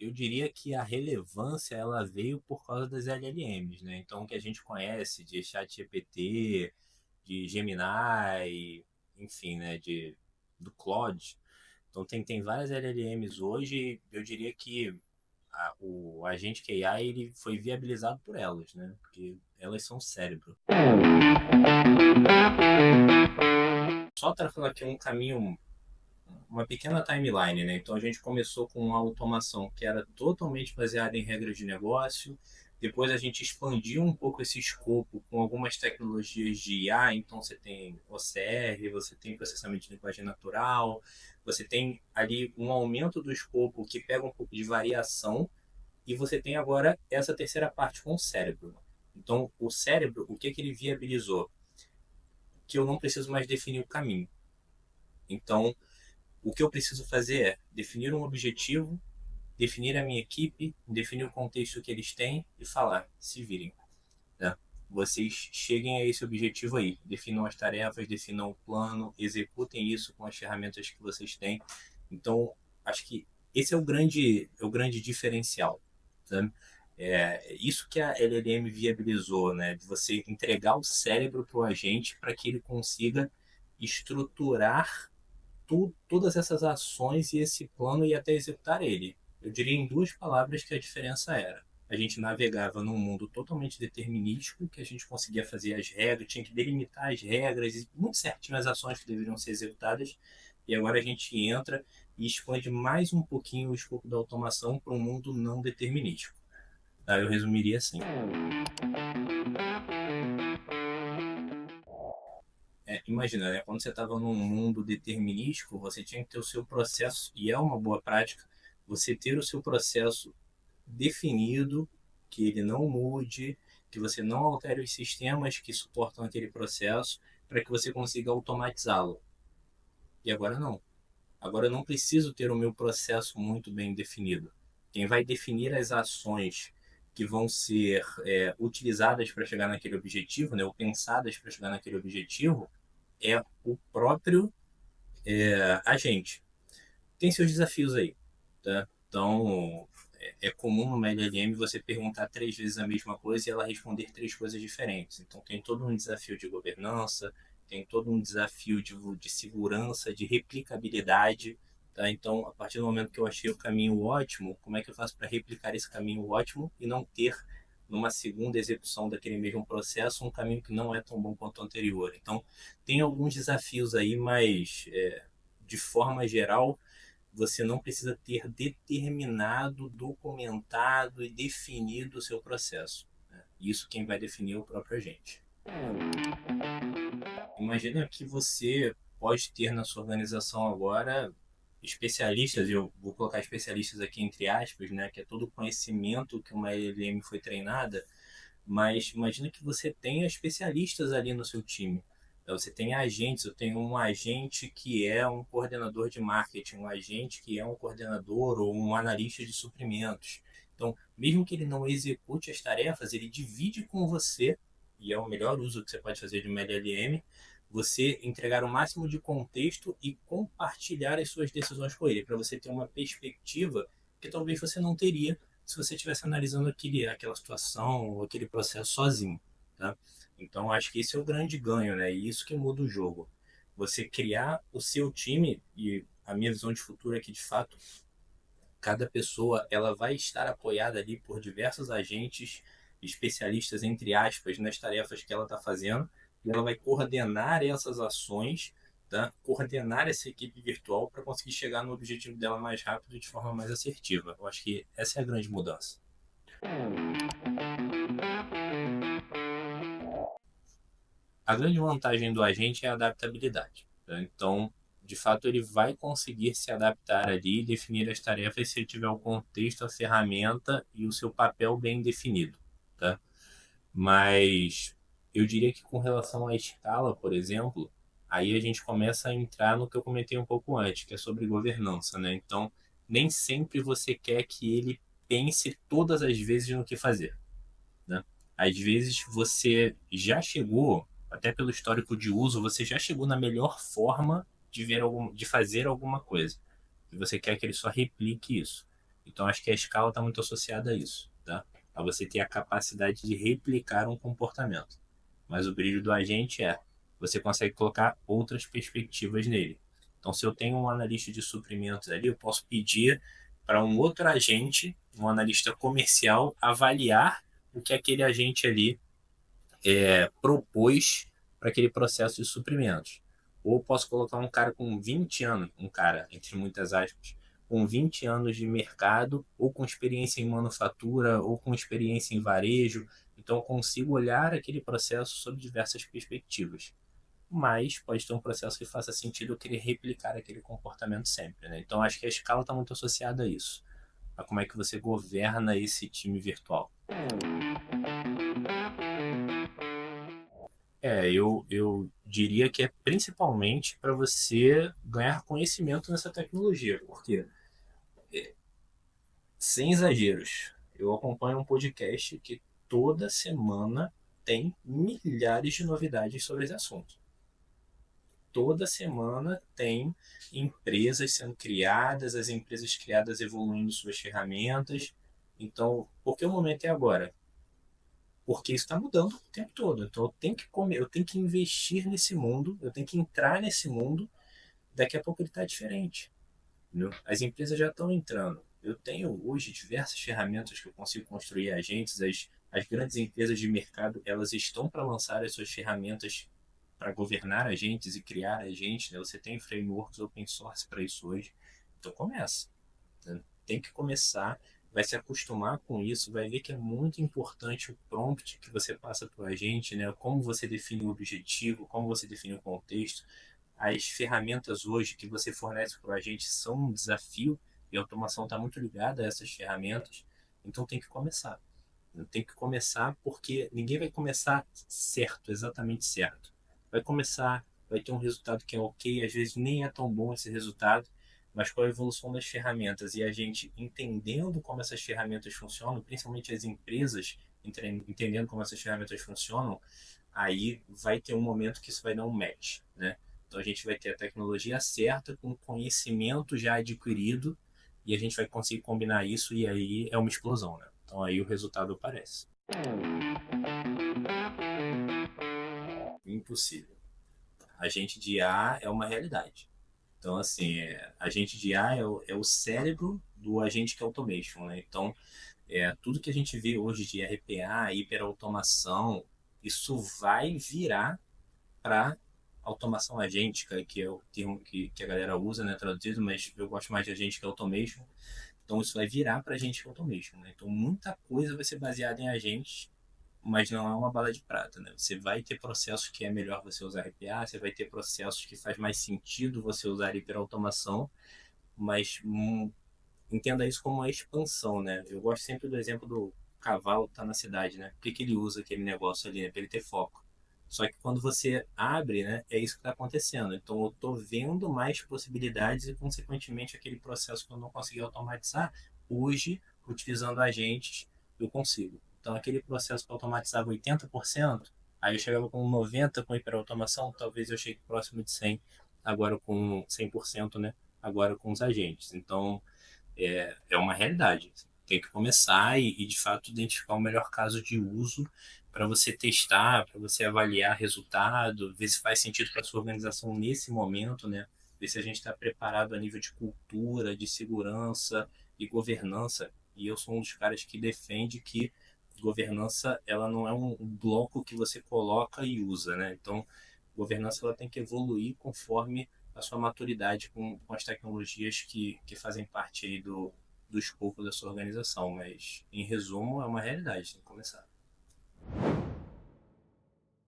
Eu diria que a relevância ela veio por causa das LLMs, né? Então, o que a gente conhece de ChatGPT, de Gemini, enfim, né? Do Claude. Então, tem várias LLMs hoje. Eu diria que o agente AI ele foi viabilizado por elas, né? Porque elas são cérebro. Só traçando aqui um caminho, uma pequena timeline, né? Então a gente começou com uma automação que era totalmente baseada em regras de negócio. Depois a gente expandiu um pouco esse escopo com algumas tecnologias de IA. Então você tem OCR, você tem processamento de linguagem natural, você tem ali um aumento do escopo que pega um pouco de variação e você tem agora essa terceira parte com o cérebro. Então o cérebro, o que ele viabilizou? Que eu não preciso mais definir o caminho. Então o que eu preciso fazer é definir um objetivo, definir a minha equipe, definir o contexto que eles têm e falar, se virem. Né? Vocês cheguem a esse objetivo aí, definam as tarefas, definam o plano, executem isso com as ferramentas que vocês têm. Então, acho que esse é o grande diferencial. Sabe? É isso que a LLM viabilizou, né? De você entregar o cérebro para o agente para que ele consiga estruturar todas essas ações e esse plano e até executar ele. Eu diria em duas palavras que a diferença era. A gente navegava num mundo totalmente determinístico, que a gente conseguia fazer as regras, tinha que delimitar as regras e muito certinho as ações que deveriam ser executadas. E agora a gente entra e expande mais um pouquinho o escopo da automação para um mundo não determinístico. Tá? Eu resumiria assim. Imagina, né? Quando você estava num mundo determinístico, você tinha que ter o seu processo, e é uma boa prática, você ter o seu processo definido, que ele não mude, que você não altere os sistemas que suportam aquele processo, para que você consiga automatizá-lo. E agora não. Agora eu não preciso ter o meu processo muito bem definido. Quem vai definir as ações que vão ser utilizadas para chegar naquele objetivo, né, ou pensadas para chegar naquele objetivo, é o próprio agente. Tem seus desafios aí, tá? Então, é comum no LLM você perguntar três vezes a mesma coisa e ela responder três coisas diferentes. Então, tem todo um desafio de governança, tem todo um desafio de segurança, de replicabilidade. Tá? Então, a partir do momento que eu achei o caminho ótimo, como é que eu faço para replicar esse caminho ótimo e não ter, numa segunda execução daquele mesmo processo, um caminho que não é tão bom quanto o anterior? Então, tem alguns desafios aí, mas, de forma geral, você não precisa ter determinado, documentado e definido o seu processo. Né? Isso quem vai definir é o próprio agente. Imagina que você pode ter na sua organização agora especialistas, e eu vou colocar especialistas aqui entre aspas, né, que é todo o conhecimento que uma LLM foi treinada, mas imagina que você tenha especialistas ali no seu time. Então, você tem agentes, eu tenho um agente que é um coordenador de marketing, um agente que é um coordenador ou um analista de suprimentos. Então, mesmo que ele não execute as tarefas, ele divide com você, e é o melhor uso que você pode fazer de uma LLM, você entregar o máximo de contexto e compartilhar as suas decisões com ele, para você ter uma perspectiva que talvez você não teria se você estivesse analisando aquela situação ou aquele processo sozinho, tá? Então, acho que esse é o grande ganho, né? E isso que muda o jogo. Você criar o seu time, e a minha visão de futuro é que, de fato, cada pessoa ela vai estar apoiada ali por diversos agentes, especialistas, entre aspas, nas tarefas que ela está fazendo, e ela vai coordenar essas ações, tá? Coordenar essa equipe virtual para conseguir chegar no objetivo dela mais rápido e de forma mais assertiva. Eu acho que essa é a grande mudança. A grande vantagem do agente é a adaptabilidade. Tá? Então, de fato, ele vai conseguir se adaptar ali e definir as tarefas se ele tiver o contexto, a ferramenta e o seu papel bem definido. Tá? Mas eu diria que com relação à escala, por exemplo, aí a gente começa a entrar no que eu comentei um pouco antes, que é sobre governança. Né? Então, nem sempre você quer que ele pense todas as vezes no que fazer. Né? Às vezes você já chegou até pelo histórico de uso, você já chegou na melhor forma de fazer alguma coisa. E você quer que ele só replique isso. Então acho que a escala está muito associada a isso, tá? A você ter a capacidade de replicar um comportamento. Mas o brilho do agente é você consegue colocar outras perspectivas nele. Então, se eu tenho um analista de suprimentos ali, eu posso pedir para um outro agente, um analista comercial, avaliar o que aquele agente ali propôs para aquele processo de suprimentos. Ou posso colocar um cara com 20 anos, um cara, entre muitas aspas, com 20 anos de mercado, ou com experiência em manufatura, ou com experiência em varejo. Então, eu consigo olhar aquele processo sob diversas perspectivas. Mas pode ter um processo que faça sentido eu querer replicar aquele comportamento sempre. Né? Então, acho que a escala está muito associada a isso, a como é que você governa esse time virtual. Eu diria que é principalmente para você ganhar conhecimento nessa tecnologia, porque, sem exageros, eu acompanho um podcast que toda semana tem milhares de novidades sobre esse assunto. Toda semana tem empresas sendo criadas, as empresas criadas evoluindo suas ferramentas. Então, por que o momento é agora? Porque isso está mudando o tempo todo. Então eu tenho que investir nesse mundo, eu tenho que entrar nesse mundo. Daqui a pouco ele está diferente. Entendeu? As empresas já estão entrando. Eu tenho hoje diversas ferramentas que eu consigo construir agentes. As grandes empresas de mercado elas estão para lançar as suas ferramentas para governar agentes e criar agentes. Né? Você tem frameworks open source para isso hoje. Então começa. Né? Tem que começar, vai se acostumar com isso, vai ver que é muito importante o prompt que você passa para o agente, né? Como você define o objetivo, como você define o contexto. As ferramentas hoje que você fornece para o agente são um desafio e a automação está muito ligada a essas ferramentas, então tem que começar. Tem que começar porque ninguém vai começar certo, exatamente certo. Vai começar, vai ter um resultado que é ok, às vezes nem é tão bom esse resultado, mas com a evolução das ferramentas e a gente entendendo como essas ferramentas funcionam, principalmente as empresas entendendo como essas ferramentas funcionam, aí vai ter um momento que isso vai dar um match, né? Então a gente vai ter a tecnologia certa com o conhecimento já adquirido e a gente vai conseguir combinar isso e aí é uma explosão, né? Então aí o resultado aparece. Impossível. Agente de IA é uma realidade. Então, assim, agente de IA é o cérebro do agente que é automation, né? Então, tudo que a gente vê hoje de RPA, hiperautomação, isso vai virar para automação agêntica, que é o termo que a galera usa, né, traduzido, mas eu gosto mais de agente que automation. Então, isso vai virar para agente que automation, né? Então, muita coisa vai ser baseada em agentes, mas não é uma bala de prata, né? Você vai ter processos que é melhor você usar RPA, você vai ter processos que faz mais sentido você usar hiperautomação, mas entenda isso como uma expansão, né? Eu gosto sempre do exemplo do cavalo que tá na cidade, né? Por que, que ele usa aquele negócio ali, né? Para ele ter foco. Só que quando você abre, né, é isso que está acontecendo. Então eu estou vendo mais possibilidades e, consequentemente, aquele processo que eu não consegui automatizar, hoje, utilizando agentes, eu consigo. Então aquele processo que eu automatizava 80%, aí eu chegava com 90% com hiperautomação, talvez eu chegue próximo de 100%, agora com 100%, né? Agora com os agentes. Então é uma realidade. Tem que começar de fato identificar o melhor caso de uso para você testar, para você avaliar resultado, ver se faz sentido para a sua organização nesse momento, né? Ver se a gente está preparado a nível de cultura, de segurança e governança. E eu sou um dos caras que defende que governança ela não é um bloco que você coloca e usa, né? Então, governança ela tem que evoluir conforme a sua maturidade com as tecnologias que fazem parte aí do escopo da sua organização. Mas, em resumo, é uma realidade, tem que começar.